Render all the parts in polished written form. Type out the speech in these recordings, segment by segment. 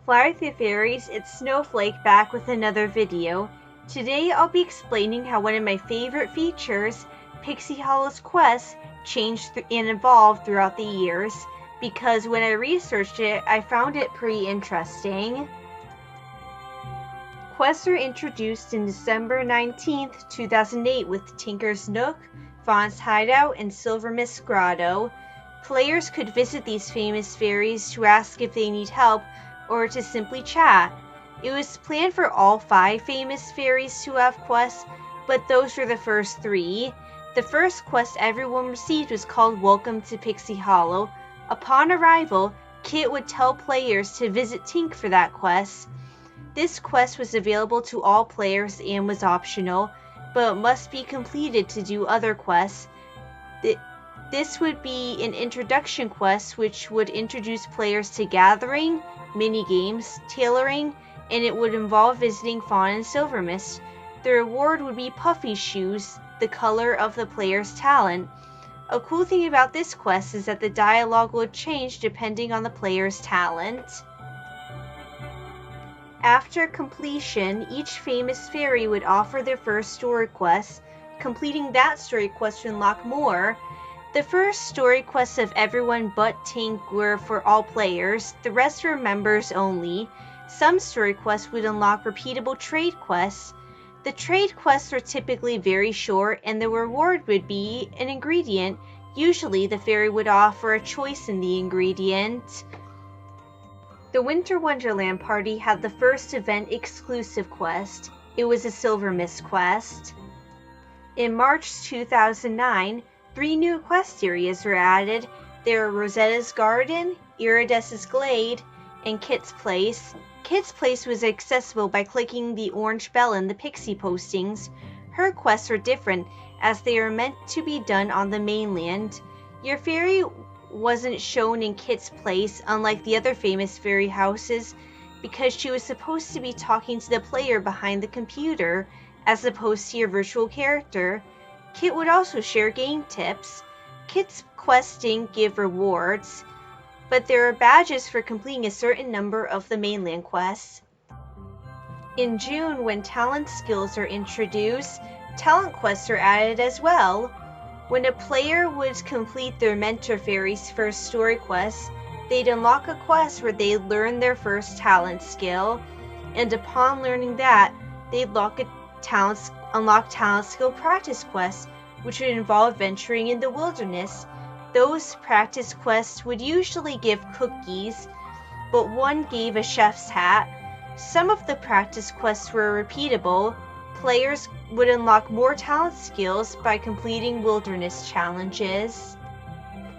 Fly with the Fairies, it's Snowflake back with another video. Today I'll be explaining how one of my favorite features, Pixie Hollow's quests, changed and evolved throughout the years, because when I researched it, I found it pretty interesting. Quests were introduced in December 19th, 2008 with Tinker's Nook, Fawn's Hideout, and Silver Mist Grotto. Players could visit these famous fairies to ask if they need help or to simply chat. It was planned for all 5 famous fairies to have quests, but those were the first 3. The first quest everyone received was called Welcome to Pixie Hollow. Upon arrival, Kit would tell players to visit Tink for that quest. This quest was available to all players and was optional, but must be completed to do other quests. This would be an introduction quest which would introduce players to gathering, minigames, tailoring, and it would involve visiting Fawn and Silver Mist. The reward would be puffy shoes, the color of the player's talent. A cool thing about this quest is that the dialogue would change depending on the player's talent. After completion, each famous fairy would offer their first story quest. Completing that story quest would unlock more. The first story quests of everyone but Tink were for all players, the rest were members only. Some story quests would unlock repeatable trade quests. The trade quests were typically very short and the reward would be an ingredient. Usually the fairy would offer a choice in the ingredient. The Winter Wonderland Party had the first event exclusive quest. It was a Silver Mist quest. In March 2009, 3 new quest areas were added. There were Rosetta's Garden, Irides's Glade, and Kit's Place. Kit's Place was accessible by clicking the orange bell in the Pixie postings. Her quests were different, as they are meant to be done on the mainland. Your fairy wasn't shown in Kit's Place, unlike the other famous fairy houses, because she was supposed to be talking to the player behind the computer, as opposed to your virtual character. Kit would also share game tips. Kit's quests didn't give rewards, but there are badges for completing a certain number of the mainland quests. In June, when talent skills are introduced, talent quests are added as well. When a player would complete their Mentor Fairy's first story quest, they'd unlock a quest where they learn their first talent skill, and upon learning that, they'd unlock talent skill practice quests, which would involve venturing in the wilderness. Those practice quests would usually give cookies, but one gave a chef's hat. Some of the practice quests were repeatable. Players would unlock more talent skills by completing wilderness challenges.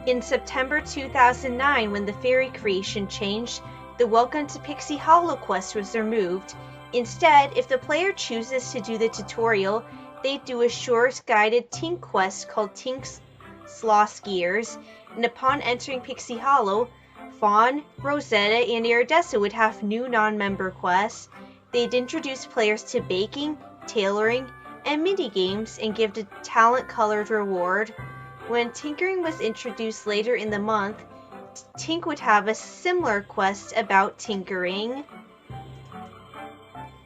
In September 2009, when the fairy creation changed, the Welcome to Pixie Hollow quest was removed. Instead, if the player chooses to do the tutorial, they do a short guided Tink quest called Tink's Sloss Gears, and upon entering Pixie Hollow, Fawn, Rosetta, and Iridessa would have new non-member quests. They'd introduce players to baking, tailoring, and mini-games and give a talent-colored reward. When tinkering was introduced later in the month, Tink would have a similar quest about tinkering.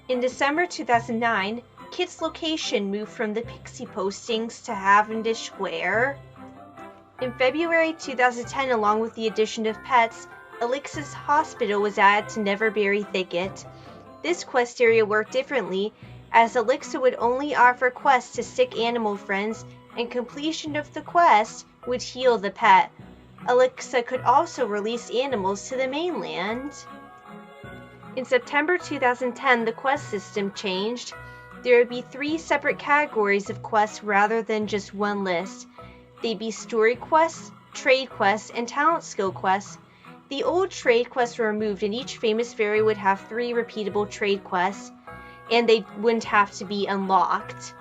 In December 2009, Kit's location moved from the Pixie postings to Cavendish Square. In February 2010, along with the addition of pets, Elixir's Hospital was added to Neverberry Thicket. This quest area worked differently, as Elixir would only offer quests to sick animal friends, and completion of the quest would heal the pet. Elixir could also release animals to the mainland. In September 2010, the quest system changed. There would be 3 separate categories of quests rather than just one list. They'd be story quests, trade quests, and talent skill quests. The old trade quests were removed and each famous fairy would have 3 repeatable trade quests, and they wouldn't have to be unlocked.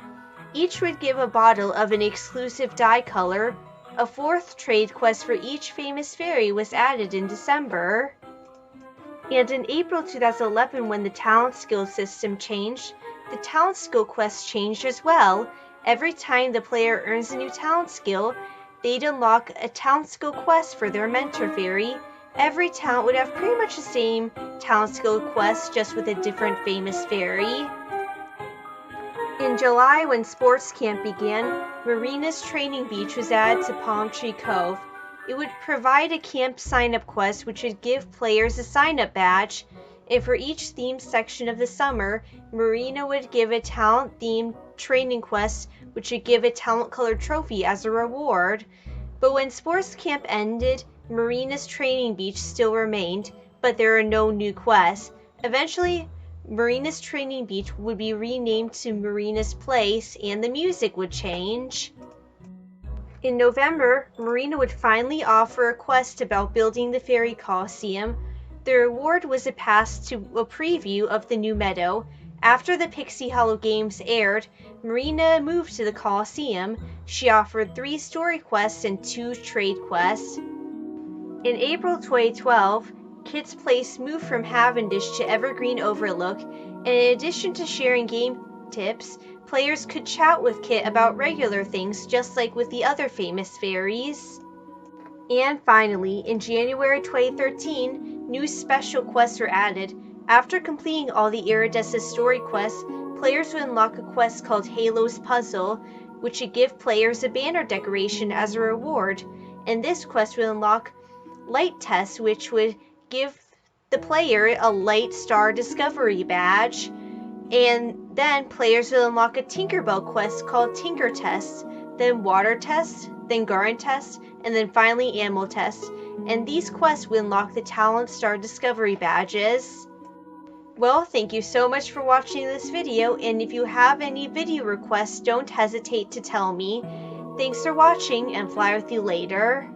Each would give a bottle of an exclusive dye color. A 4th trade quest for each famous fairy was added in December. And in April 2011, when the talent skill system changed, the talent skill quest changed as well. Every time the player earns a new talent skill, they'd unlock a talent skill quest for their mentor fairy. Every talent would have pretty much the same talent skill quest, just with a different famous fairy. In July, when sports camp began, Marina's training beach was added to Palm Tree Cove. It would provide a camp sign-up quest which would give players a sign-up badge, and for each themed section of the summer, Marina would give a talent-themed training quest which would give a talent-colored trophy as a reward. But when sports camp ended, Marina's training beach still remained, but there are no new quests. Eventually, Marina's training beach would be renamed to Marina's Place, and the music would change. In November, Marina would finally offer a quest about building the Fairy Coliseum. The reward was a pass to a preview of the new meadow. After the Pixie Hollow games aired, Marina moved to the Coliseum. She offered 3 story quests and 2 trade quests. In April 2012, Kit's Place moved from Cavendish to Evergreen Overlook, and in addition to sharing game tips, players could chat with Kit about regular things just like with the other famous fairies. And finally, in January 2013, new special quests were added. After completing all the Iridescent story quests, players would unlock a quest called Halo's Puzzle, which would give players a banner decoration as a reward, and this quest would unlock Light Test, which would give the player a Light Star Discovery badge. And then players will unlock a Tinkerbell quest called Tinker Test, then Water Test, then Garden Test, and then finally Animal Test. And these quests will unlock the Talent Star Discovery badges. Well, thank you so much for watching this video, and if you have any video requests, don't hesitate to tell me. Thanks for watching, and fly with you later.